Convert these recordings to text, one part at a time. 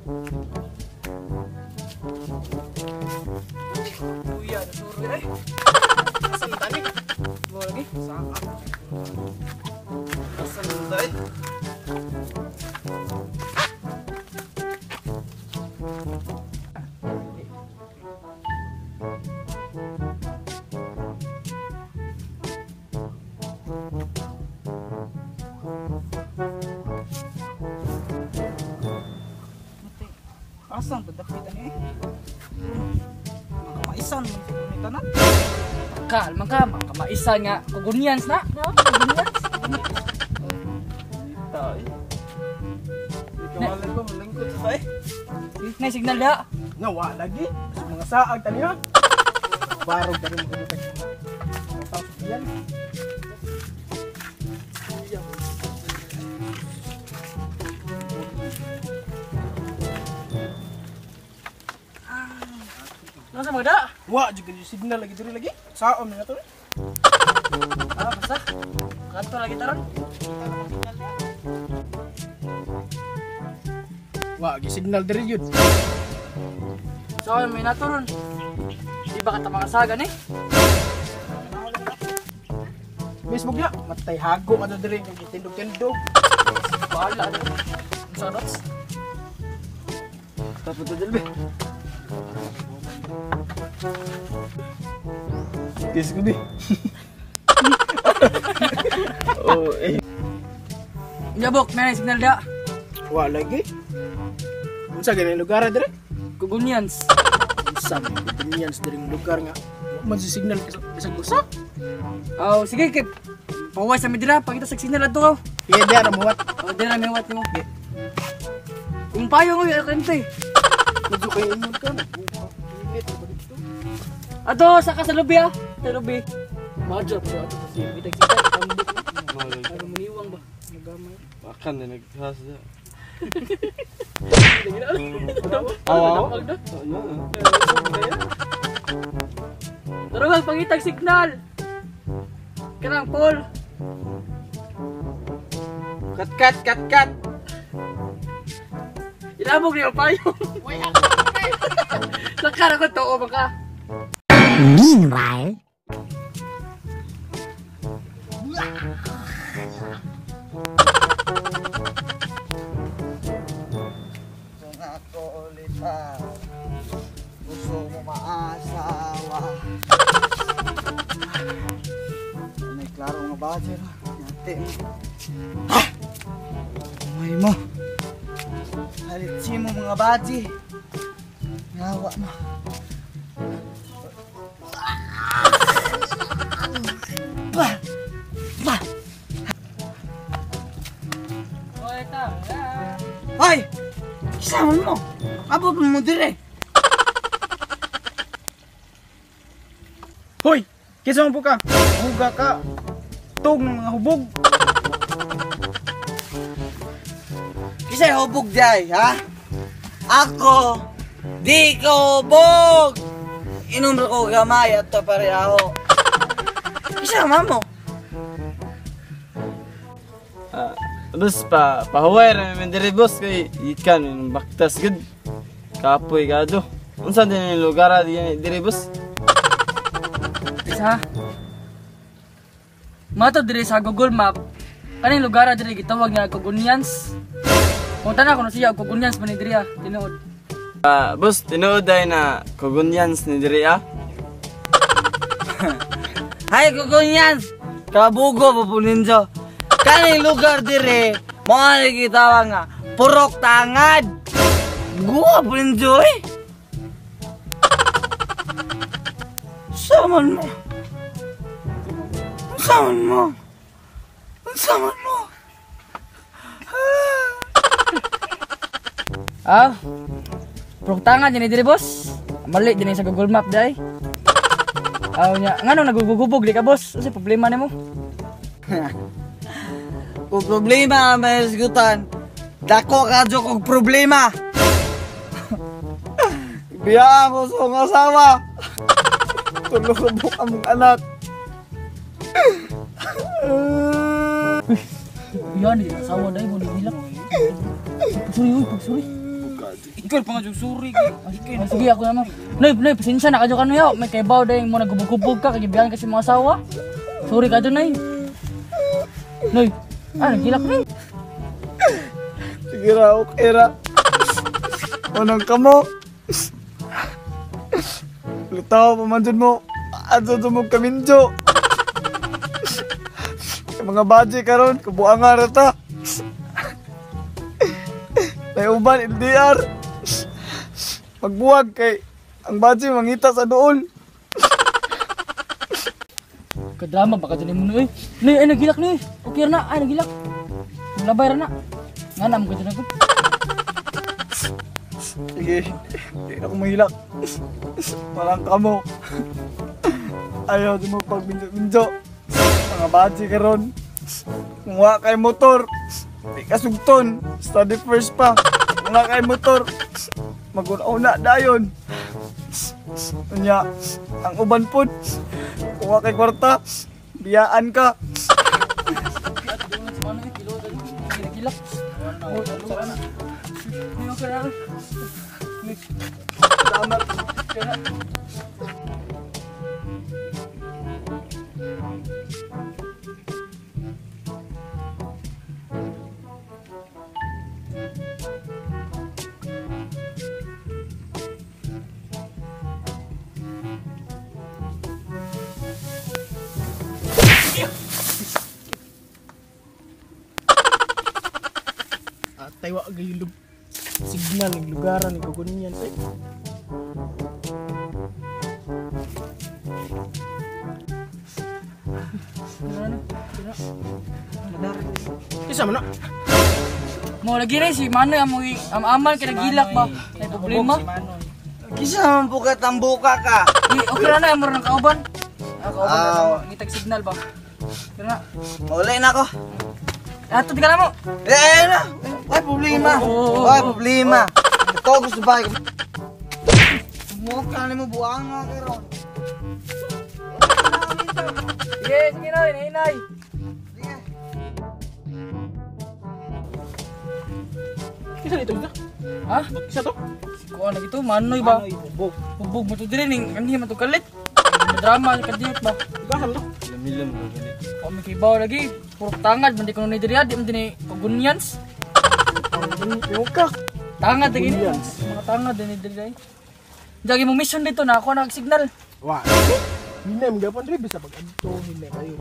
Kuya, nasuro eh. Asan tani? Bawa lagi? Saan? Asan tani? Asang padapitan eh. Makamaisan mo sa kumita na. Kalma ka, makamaisan nga. Kugunyans na. Kugunyans. Tay. Ikaw ko malingkod sa tay. Nay signal da. Nawa lagi. Sa mga saag tani ha. Barog dari mo kumita. Tapos yan. Nasa magda? Wa juga yung signal lagi diri lagi. Saon na to. Ah, basta. Kanto lagi taron. Wa gi signal diri yun. So, may naturon. Di ba kata mga saga ni? Facebook ya, matay hago ka na diri yung tindog-tindog. Bahala na. Sa dots. Tapos to dilbe. Kiss ko bi. Oh, eh. Nyabok, may signal da. Wa lagi. Unsa ganang lugar diri? Kugunyans. Unsa man diri lugar nga. Man si signal bisag usa. Oh, sige kip. Pawas sa midira, pagkita sa signal ato ko. Iya dia ra muwat. Oh, di na may wat mo. Kung payo mo yung kante. Medyo kayo imod ka na. Init ba dito? Ato, saka sa lobby ah. Sa lobby. Madjap ko ato kasi kita-kita kambot. Ano maniwang ba? Nagamay. Makan na naghasa. Awa. Tara ba, pangitag signal. Kanang Paul. Kat. Ilabog niyo payo. Lakar ako to, o baka. Meanwhile, Kung ako ulit gusto mo maasawa. May klaro nga budget. Yate mo. Ha! Umay mo. Halitsi mo mga baji. Ngawa mo. Bah! Bah! Oy, tama. Hoy! Isama mo! Abot mo dire! Hoy, kisa mo po ka. Huga ka. Tug ng mga hubog. Kisa'y hubog day, ha? Ako, di ko hubog! Inom ko gamay at to pareho. Isama mo. Bus pahuway ra man diri boss kay ikan yung baktas gud. Kapoy gado. Unsa din yung lugar diri boss? Isa. Mato diri sa Google Map. Kaning lugar diri gitawag nga Kugunyans. Kung tanan ko na siya Kugunyans man ni diri tinuod. Boss tinuod ay na Kugunyans ni diri Hay kukunyans! Kabugo pupuninjo. Kaning lugar dire, mga nakikitawa nga, purok tangad. Guwa puninjo eh. Saman mo. Saman mo. Saman mo. Ah. Prog tangan din diri boss. Mali din sa Google Map dai. Aw nya, ngano nagugubog di ka boss? Kasi problema nimo. Kung problema ang mahisgutan, dako ka dyan kung problema. Biyaan ko sa mga asawa. Tulog ang anak. Yan di asawa dai mo di bilang. Pagsuri. Ikaw pa nga suri. Sige, ako naman. Noy, pasensya na kadyo ka Noy. May kaibaw dahil mo nagubog-kubog ka, kagibihan kasi mga asawa. Sorry kadyo Noy. Noy, nagilak Noy. Sige ra, okay ra. Unang kamo. Litaw pamanjud mo. Adto mo kaminjo. Mga baji karon kabuangan ra ta. May uban LDR. Pagbuwag kay ang baji mangita sa duol. Kadrama baka dyan mo Noy. Noy, nagilak Noy. Okay na, nagilak. Labay ra na. Nga na mo kadyo na ko. Sige, hindi na ako mahilak. Parang kamo. Ayaw di mo pagminjo-minjo. Mga baji karon. Kung wala kay motor, di ka sugton. Study first pa. Kung wala kay motor, mag-una dayon. Kanya, ang uban po, kung wala kay kwarta, biyaan ka. Nagilak. Salamat. Taywa gayulog signal ng lugaran ni kukunin yan tay. Isa mo na. Mo lagi rin si Manoy aman kay nagilak ba? May problema? Kisa man po ka tambuka ka. Okay na mo nang kauban. Kauban ngitag signal ba? Kira na. Maulay na ako. Ato di ka na mo. Na. Ay problema. Ay problema. Ito gusto ba? Mukha ni mo buang nga karon. Yes, sige Noy, nainay. Kisa dito ito? Ha? Kisa to? Kuha na gito, Manoy ba? Bubog mo to dire ning kanhi man to kalit. Drama kadiyot ba? Gahan to? Milam na galit. Kami kibaw lagi. Puro tangad man di ko ni diri di man dinhi pagunyans. Yung ka. Tangad lagi ni. Mga tangad din diri. Jagi mo mission dito na ako nag-signal. Wah. Hinay mga gapon rin bisa pag-adto hinay kayo.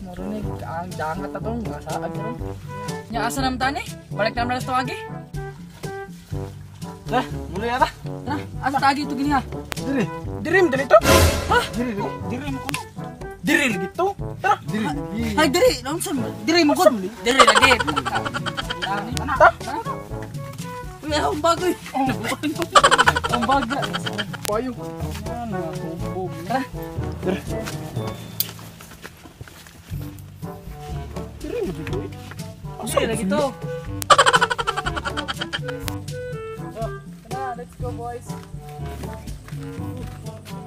Marinig ang dangat atong masaag ron. Nya asa nam tani? Balik na lang sa agi. Dah, mulai apa? Tara, asa tagi to gini ha. Diri. Diri mo dito? Ha? Diri. Diri mo ko. Diri gitu. Tara. Diri. Ay diri, nonson mo. Diri mo kod. Diri lagi. Ta. Uy, ang bagoy. Ang baga. Payo. Tara. Diri. Diri mo dito. Diri lagi to. Tara, let's go boys.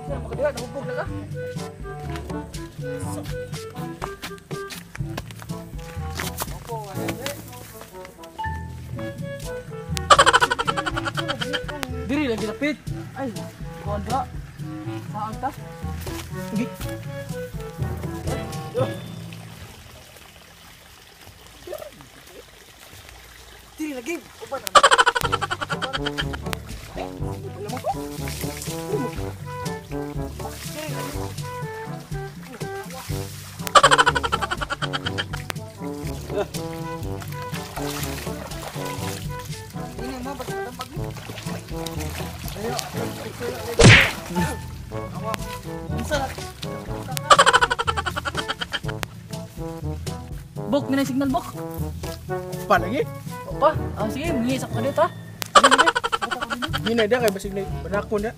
Saan makadiwa, nahubog na ka? Diri lagi lapit. Ay, kontra. Saan ta? Gi. Diri lagi. Uban. Ini mah tempat ni. Ayo. Bok, nilai signal bok. Pa lagi. Apa? Sige, mungi sa kadit ha. Hinay dia kay basig na banakon dia.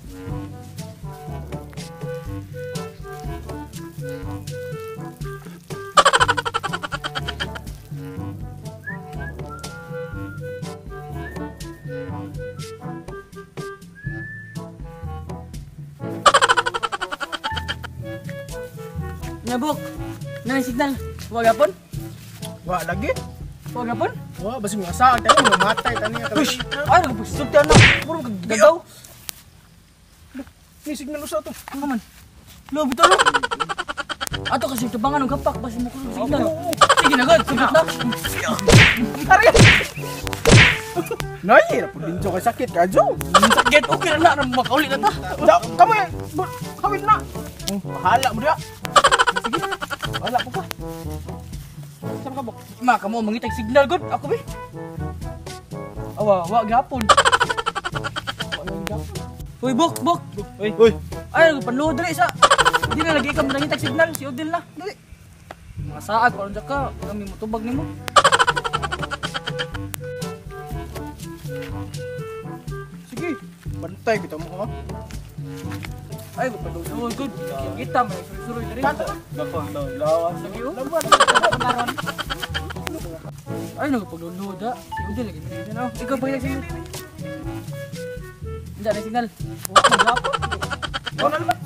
Nyabok. Nilai signal. Huwag hapon. Wa lagi. Huwag hapon. Wah, basi mga saag tayo mga matay tani ka. Uy, ay nagpagsulti na. Puro gagaw. Ni signal usa to. Ano man? Lo bitaw lo. Ato kasi tubangan ng gapak basi mo kusog signal. Sige na gud, sugat na. Nay, ra pud dinjo kay sakit ka jo. Sakit okay na na makauli na ta. Da, kami. Kawin na. Oh, bahala mo dia. Sige. Bahala po ka. Saan ka bok? Ma kamo mangitag signal gud ako be. Awa, wa gapon. Uy, bok. Uy. Ay, nagpanluhod dali sa. Hindi na lagi ikam nangitag signal, si Odil na. Dali. Mga saag, parang dyan ka. Kami mutubag ni mo. Sige. Bantay kita mo ha. Ay, magpanluhod gud. Kita, may suroy dali. Gapon daw. Lawas. Lagi o. Ay, nagpanluhod ha. Si Odil lagi. Ikaw pa yung signal. Hindi na signal. Huwag mag-gapo. Wala naman.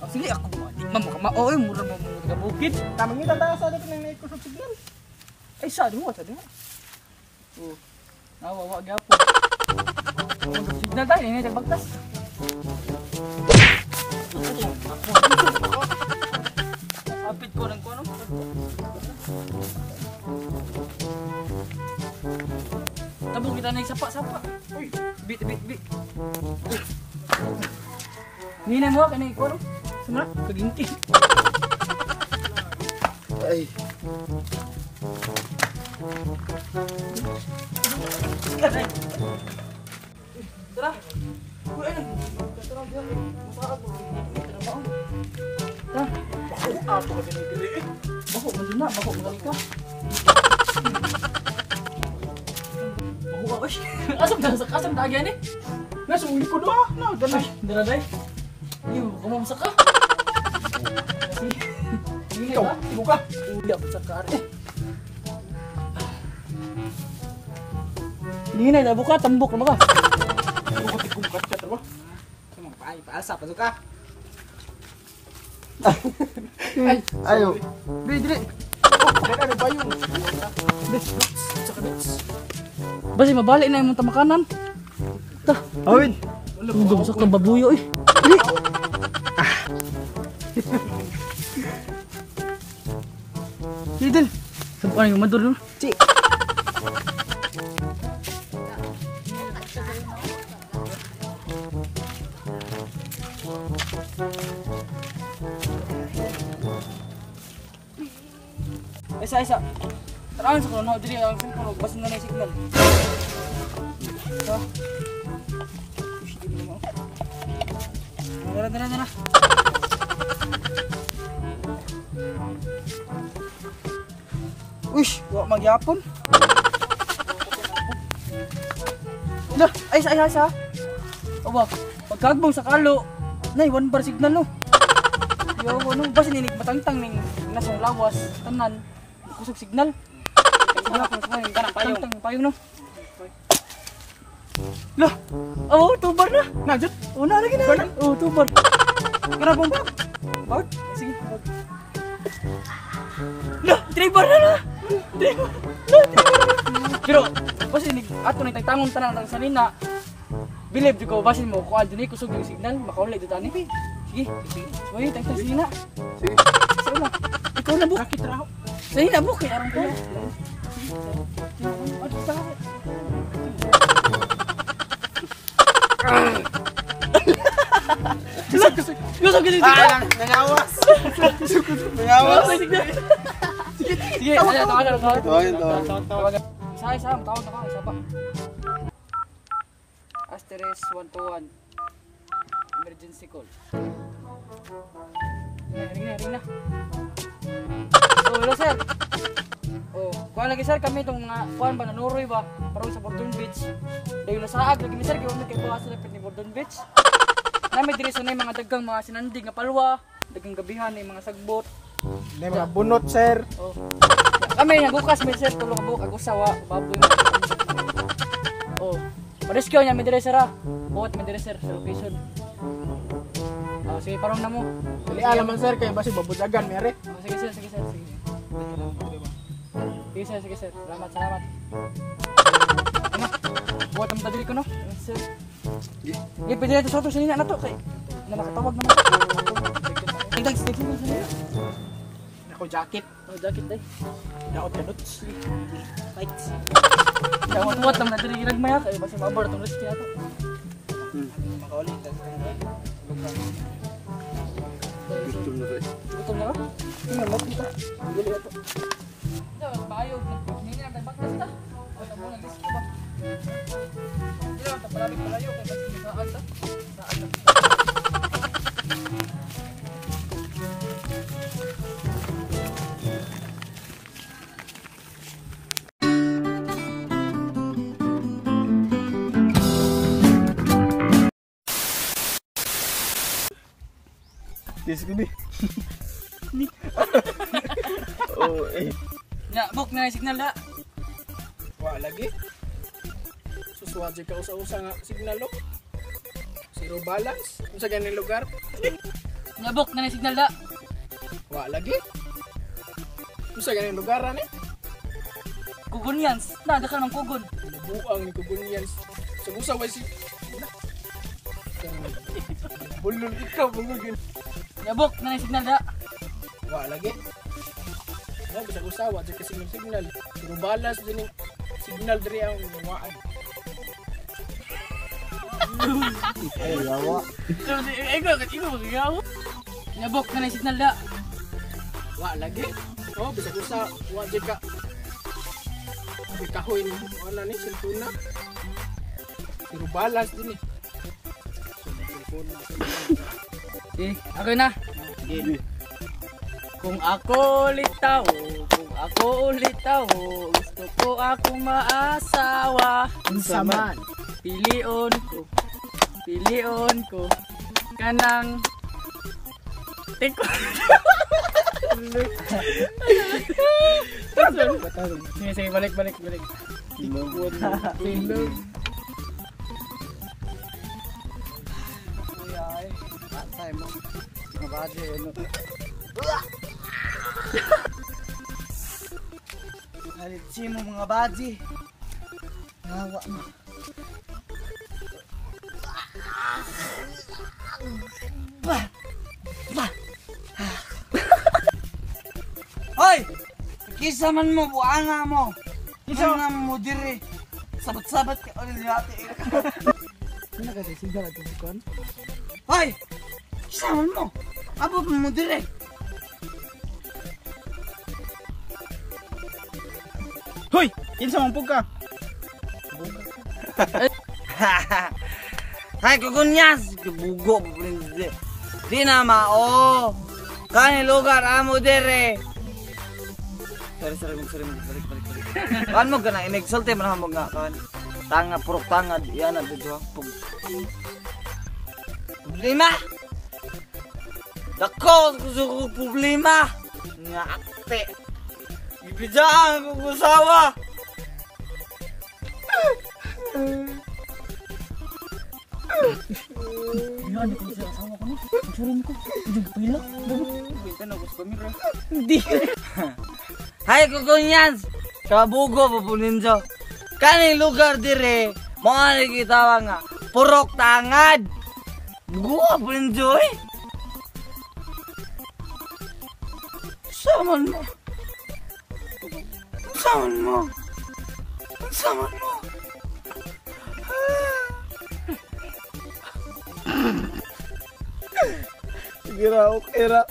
Sige, ako di mama murah mo mga bukid. Tamang ngita tayo sa dapat may kusog signal. Ay, sa mo. Oh. Nawawa gapo. Signal tayo, ini tagbagtas. Kapit ko ng kuno. Tabong kita na sapa. Uy, bit. Nina mo kanay kuno. Sumra, kaginti. Ay. Tara. Uy, ano? Tara, diyan. Masarap po. Tara. Ako ka dinidili eh. Bako, maduna. Bako, magaling ka. Bako ka, uy. Asam dagyan eh. Nasa uli ko do. Na, ganay. Dala day. Iyo, kumamsak ka. Sige, Ikaw, ibo ka. Uya, sa kare. Hindi na, buka, tambok na ba ka? Kukat ka trabaho. Paasa, pasok ka. Ayo. Bidri. Ano ba yung? Basi mabalik na yung mga makanan. Awin. Ugam sa kababuyo eh. Lidl. Sampai yung madur dulu. Cik. Isa. Terang sa kono diri ang kono bas na na signal. So. Dara. Ush, wa magyapon. Lah, ay sa. Oba, pagkagbong sa kalo, nay one bar signal no. Yo, no, basta ninig matangtang ning nasong lawas tanan. Kusog signal. Signal ko sa kanang payong no. Lah, oh, tubar na. Najut. Oh, na lagi na. Oh, tubar. Grabong ba? Bawt? Sige. Lah, driver na. Pero, basta ato na tangtangon tanang ng sanina. Believe ko, basin mo, kung adun kusog yung signal, makaulay doon tani. Sige. Uy, tangtang sanina. Sige. Saan na? Ikaw na, Buk. Rakit raw. Sanina, Buk. Kaya arang ko. Kusog yung signal. Nangawas. Sige, ayan, tawagan. Tawagin. Isa, tawag na ka, isa pa. Asterisk 121. Emergency call. Ring na. Oh, hello sir. Oh, kuha lagi sir kami itong mga kuhan ba, nanuroy ba? Parang sa Bordon Beach. Dahil nasaag lagi mi sir, kaya kay bukas sa lapit ni Bordon Beach. Nami diri sa mga dagang mga sinandig nga palwa, dagang gabihan ni mga sagbot. May mga bunot, sir. Oh. Kami nagukas mi sir tulong mo kag usawa, baboy mo. Oh. Rescue niya mi dire sir. Buot mi dire sir sa location. Oh, sige parang na mo. Dali alaman, sir, kay basi babujagan, mere. Oh, sige sir. Sige sir. Salamat. Buat ang tadili ko no. Sir. Pwede na ito sa auto sa nina na to kay na nakatawag naman. Tingtag stick mo sa nina. Ako jacket. Oh, jacket day. Daot kanuts. Lights. Buat ang tadili ragmaya kay basta mabor tong risk niya to. Makaulit. Gusto na rin. Gutom na ba? Tingnan kita. Bili ito. Daw bayog. Nini na baktas ta. Wala mo nang disco ba? Dilo ta palabig palayo kay basta saan ta. Saan ta. Yes, gini. Oh, eh. Ya, buk na signal da. Wa lagi. Suswaje ka usa-usa nga signal lo. Zero balance. Unsa ganing lugar? Ya, buk na signal da. Wa lagi. Unsa ganing lugar ani? Kugon yan. Nada ka ng kugon. Buang ni Kugunyans. Sa way si bulol ikaw bulol. Ya, buk na signal da. Wa lagi. No, bisa usawa jud kasi ng signal. Zero balance din yung signal diri ang waan. Ay, yawa. Ikaw magagaw. Ya, buk na signal da. Wa lagi. Oh, bisa usawa wa jud ka. Abi kahoy ni wala ni cellphone na. Zero balance din eh. Cellphone na. Okay na. Kung ako ulit tao, gusto ko akong maasawa. Unsa man? Pilion ko, kanang teko. Sige, balik. Pilog. Patay mo. Mabadi, ano. Halitsi mo mga badji. Nawa mo. Hoy! Kisa man mo, buanga mo. Kisa man mo diri. Sabat-sabat ka ulit natin. Ano ka sa sigal at kon? Hoy! Kisa man mo. Abot mo diri. Hoy, kinsa man pug ka? Hay kukunyas, bugo po rin. Di na mao. Kani lugar amo dere. Sorry, balik. Kan mo gana inexalte man mo nga kan. Tanga purok tanga yan na dito. Problema. Dako ko problema. Nga ate. Ibidaan ko kusawa. Yan, ko sa asawa ko no. Pagsuron ko. Hindi ko pila. Benta na gusto mi ra. Hindi. Hay kukunyas. Kabugo po ninjo. Kani lugar dire. Mga nakikitawa nga. Purok tangad. Bugo po ninjo eh. Saman mo. Sige ra, okay ra.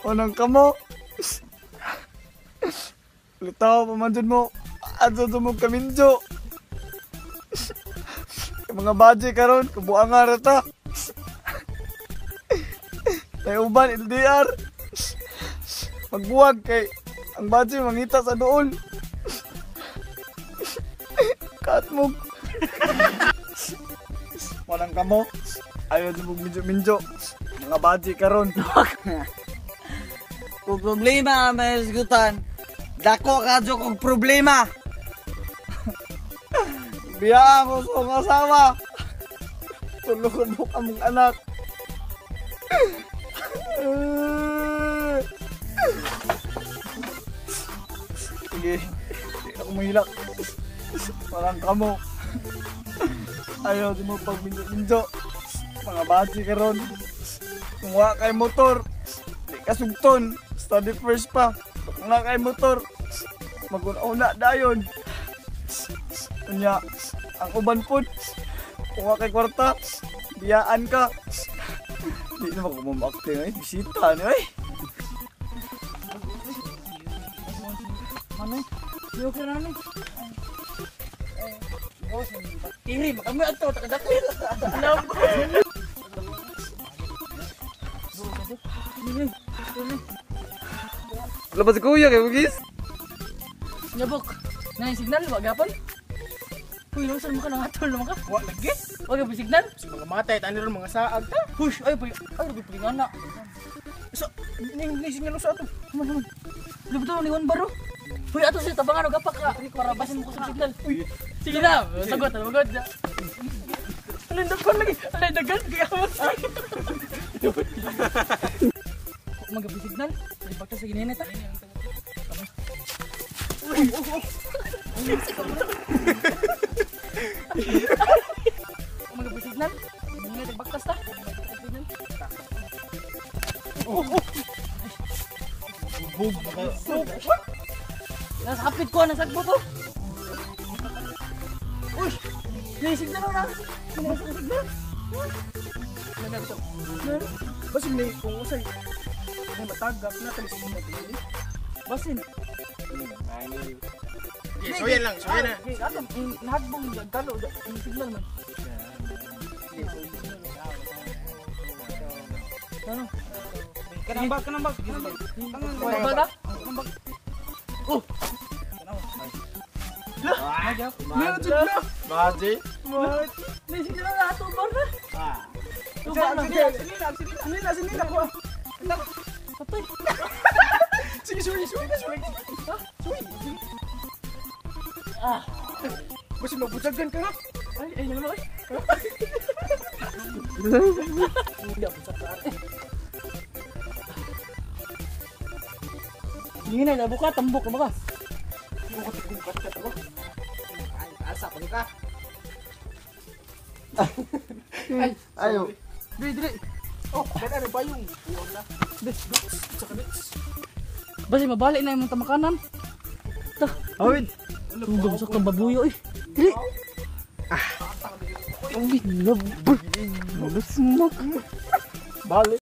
Unang kamo. Litaw pamanjud mo. Adto mo kaminjo. Mga badge karon, kabuanga ra ta. May uban LDR. Magbuwag kay ang badge mangita sa dool. Katmog. Walang kamo. Ayaw sa minjo-minjo. Mga badge karon. Kung problema ang mahisgutan, dako ka dyan kung problema. Biyaan ko sa mga asawa. Tulungan mo kamong anak. Sige. Hindi ako akong mahilak. Walang kamo. Ayaw di mo pagminjo-minjo. Mga baji karon. Kung wa kay motor, di ka sugton. Study first pa. Kung nga kay motor, maguna-una dayon. Unya, ang uban pod, kung wa kay kwarta, biyaan ka. Di naman ko mamakting ay bisita ni ay. Ano? Di okay na ni. Boss, tiri, makamay ato, takadakwil. Wala ba si kuya kay Bugis? Nyabok, na yung signal, wag gapon. Uy, lusan mo ka ng atol naman ka. Wa lagi. Wag yung signal. Sa mga matay tani ron mga saag ta. Push, ay, pagingana. So, ning signal sa ato. Naman. Lubuto ni Juan Baro. Uy, ato siya, tabangan o gapak ka. Para basin mo ko sa signal. Uy, sige na, sagot. Alay, dagan lagi. Alay, dagan. Kaya ako. Magabi signal. Ay, bakta sa ginenit ha. Magabi signal. Ginenit, nagbaktas ta. Nasa hapit ko, nasagbo ko. Uy! May signal na. May signal. Basin ni kung usay. Kung matagak na talis mo dili. Basin. Okay, so yan lang, so yan na. Ano? Nahagbong talo. May signal man. Ano? Kanambag. Kanambag ka? Kanambag. Oh! Baji. May signal na ato ba na? Tuba na. Sinila ko. Patay. Sige, suwi. Basin mabutagan ka na. Ay, naman. Hindi ako sa kaan. Hindi na, nabuka, tambok na ba ka? Bukat ka to. Asa pa ka. Ayo. Dili. Oh, ano ba yung buwag na? Basi mabalik na yung mga makanan. Awid. Tugong sa babuyo eh. Dili. Balik.